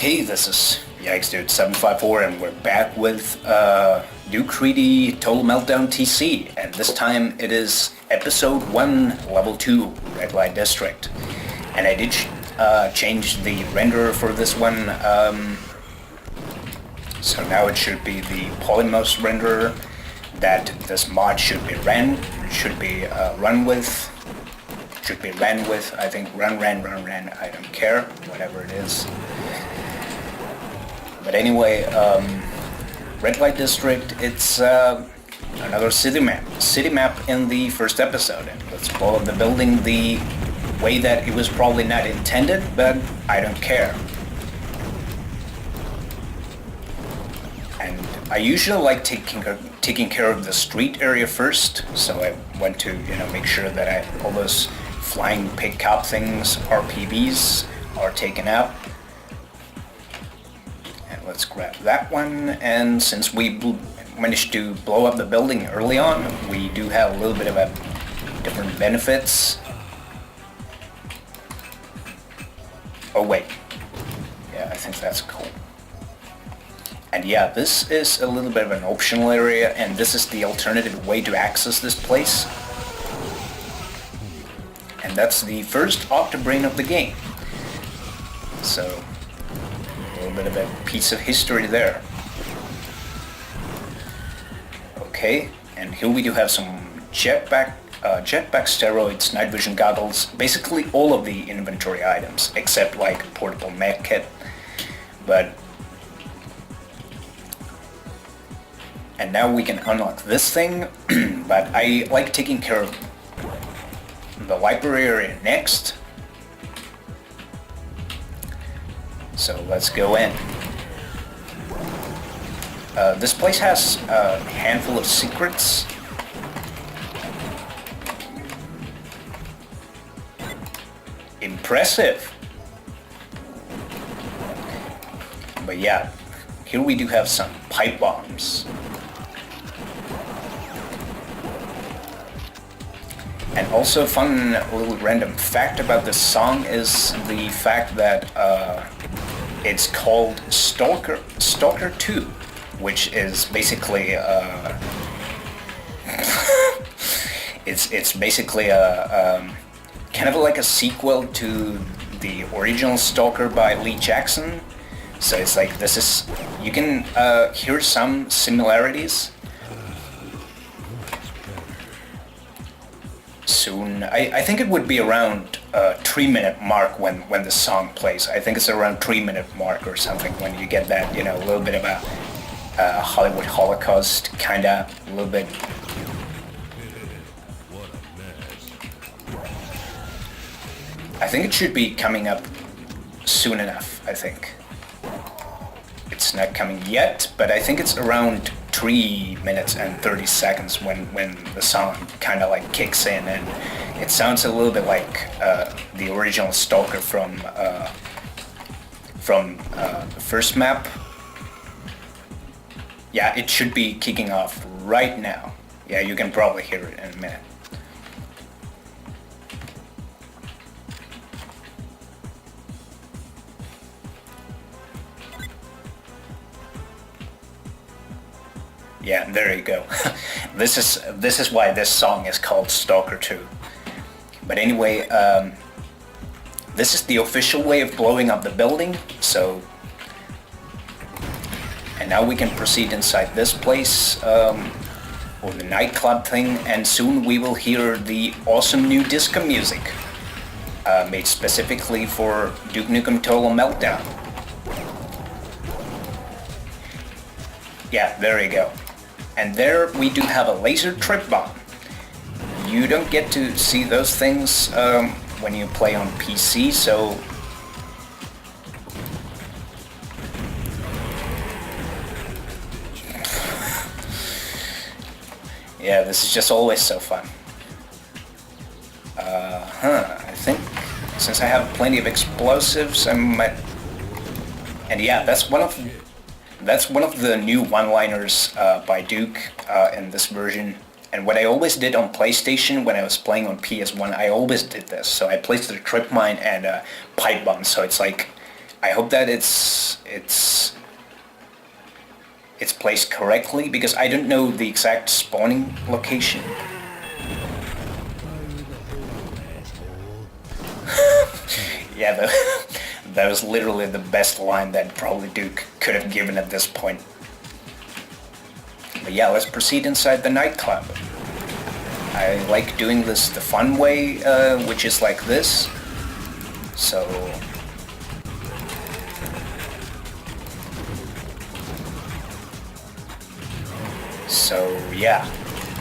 Okay, this is Yikes Dude 754 and we're back with Duke 3D Total Meltdown TC, and this time it is episode 1 level 2 Red Light District. And I did change the renderer for this one, so now it should be the polymorph renderer that this mod should be ran with. I think run, I don't care, whatever it is. But anyway, Red Light District, it's another city map in the first episode, and let's blow up the building the way that it was probably not intended, but I don't care. And I usually like taking care of the street area first, so I want to make sure that all those flying pickup things, RPBs, are taken out. And let's grab that one, and since we managed to blow up the building early on, we do have a little bit of a different benefits. Oh wait, yeah, I think that's cool. And yeah, this is a little bit of an optional area, and this is the alternative way to access this place. And that's the first Octobrain of the game. So, a little bit of a piece of history there. Okay, and here we do have some jetpack steroids, night vision goggles, basically all of the inventory items, except like portable mech kit. And now we can unlock this thing, but I like taking care of the library area next. So let's go in. This place has a handful of secrets. Impressive. But yeah, here we do have some pipe bombs. And also, fun little random fact about this song is the fact that it's called Stalker 2, which is basically it's basically a kind of like a sequel to the original Stalker by Lee Jackson. So it's like you can hear some similarities. Soon, I think it would be around 3-minute mark when the song plays. I think it's around 3-minute mark or something when you get that, a little bit of a Hollywood Holocaust kind of, a little bit. I think it should be coming up soon enough, I think. It's not coming yet, but I think it's around 3 minutes and 30 seconds when the song kind of like kicks in, and it sounds a little bit like the original Stalker from the first map. Yeah, it should be kicking off right now. Yeah, you can probably hear it in a minute. Yeah, there you go. This is why this song is called Stalker 2. But anyway, this is the official way of blowing up the building. So, and now we can proceed inside this place, or the nightclub thing, and soon we will hear the awesome new disco music, made specifically for Duke Nukem Total Meltdown. Yeah, there you go. And there we do have a Laser Tripbomb. You don't get to see those things when you play on PC, so... Yeah, this is just always so fun. I think since I have plenty of explosives, I might... And yeah, that's one of the new one-liners by Duke in this version. And what I always did on PlayStation when I was playing on PS1, I always did this. So I placed the trip mine and pipe bomb. So it's like I hope that it's placed correctly, because I don't know the exact spawning location. Yeah, that was literally the best line that probably Duke could have given at this point. But yeah, let's proceed inside the nightclub. I like doing this the fun way, which is like this. So yeah,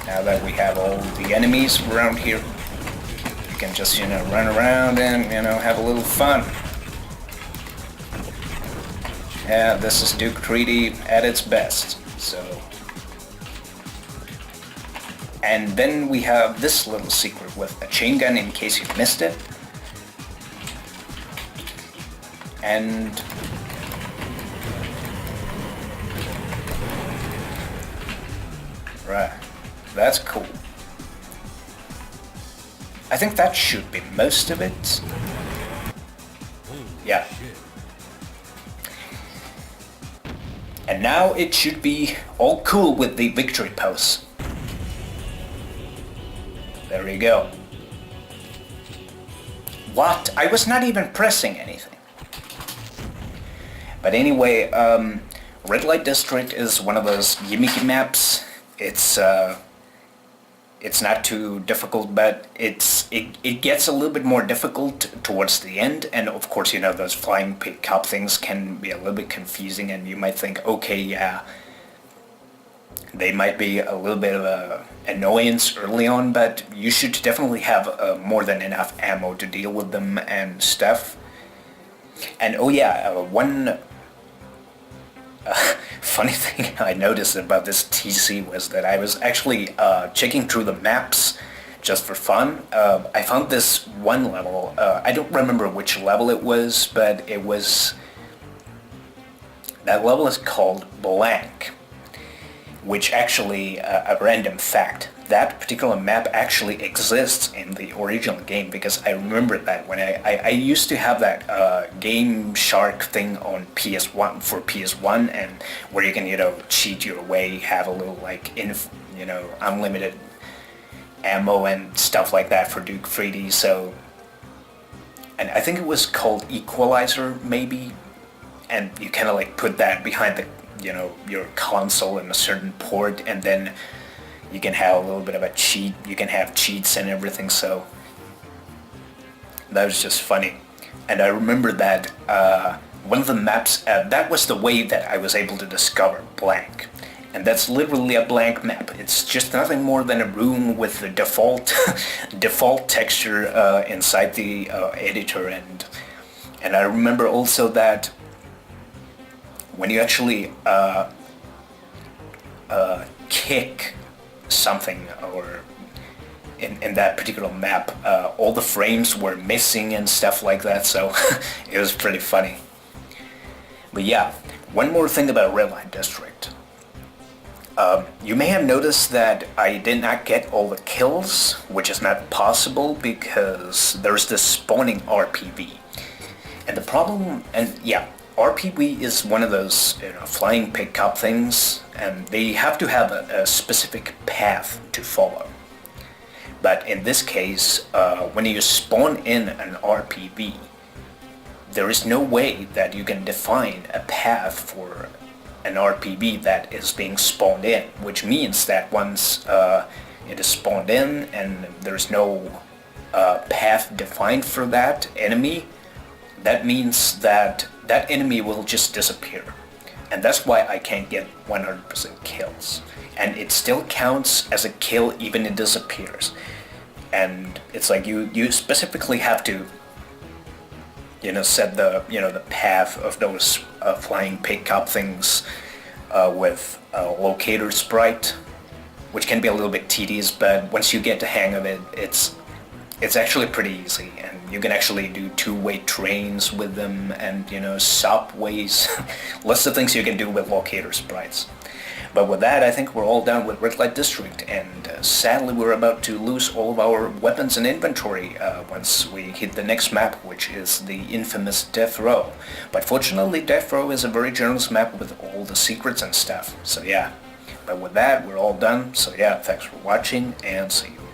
now that we have all the enemies around here, you can just, run around and, have a little fun. Yeah, this is Duke 3D at its best, so. And then we have this little secret with a chain gun in case you missed it. And right, that's cool. I think that should be most of it. Yeah. And now it should be all cool with the victory pose. There you go. What? I was not even pressing anything. But anyway, Red Light District is one of those gimmicky maps. It's not too difficult, but it gets a little bit more difficult towards the end, and of course, those flying pickup things can be a little bit confusing, and you might think, okay, yeah, they might be a little bit of a annoyance early on, but you should definitely have more than enough ammo to deal with them and stuff. And oh yeah, one funny thing I noticed about this TC was that I was actually checking through the maps just for fun. I found this one level, I don't remember which level it was, but that level is called Blank, which actually, a random fact, that particular map actually exists in the original game, because I remember that when I used to have that Game Shark thing on PS1 for PS1, and where you can cheat your way, have a little unlimited ammo and stuff like that for Duke 3D. So, and I think it was called Equalizer maybe, and you kind of put that behind the your console in a certain port, and then you can have a little bit of a cheat. You can have cheats and everything, so that was just funny. And I remember that one of the maps, that was the way that I was able to discover Blank. And that's literally a blank map. It's just nothing more than a room with the default default texture inside the editor. And I remember also that when you actually kick something, or in that particular map, all the frames were missing and stuff like that, so it was pretty funny. But yeah, one more thing about Red Light District. You may have noticed that I did not get all the kills, which is not possible because there's this spawning RPV. And the problem, and yeah, RPV is one of those flying pickup things, and they have to have a specific path to follow. But in this case, when you spawn in an RPV, there is no way that you can define a path for an RPV that is being spawned in, which means that once it is spawned in and there's no path defined for that enemy, that means that that enemy will just disappear. And that's why I can't get 100% kills. And it still counts as a kill even if it disappears. And it's like you specifically have to set the path of those flying pickup things with a locator sprite, which can be a little bit tedious, but once you get the hang of it, it's actually pretty easy, and you can actually do two-way trains with them, and subways, lots of things you can do with locator sprites. But with that, I think we're all done with Red Light District, and sadly we're about to lose all of our weapons and inventory once we hit the next map, which is the infamous Death Row. But fortunately, Death Row is a very generous map with all the secrets and stuff, so yeah. But with that, we're all done, so yeah, thanks for watching, and see you.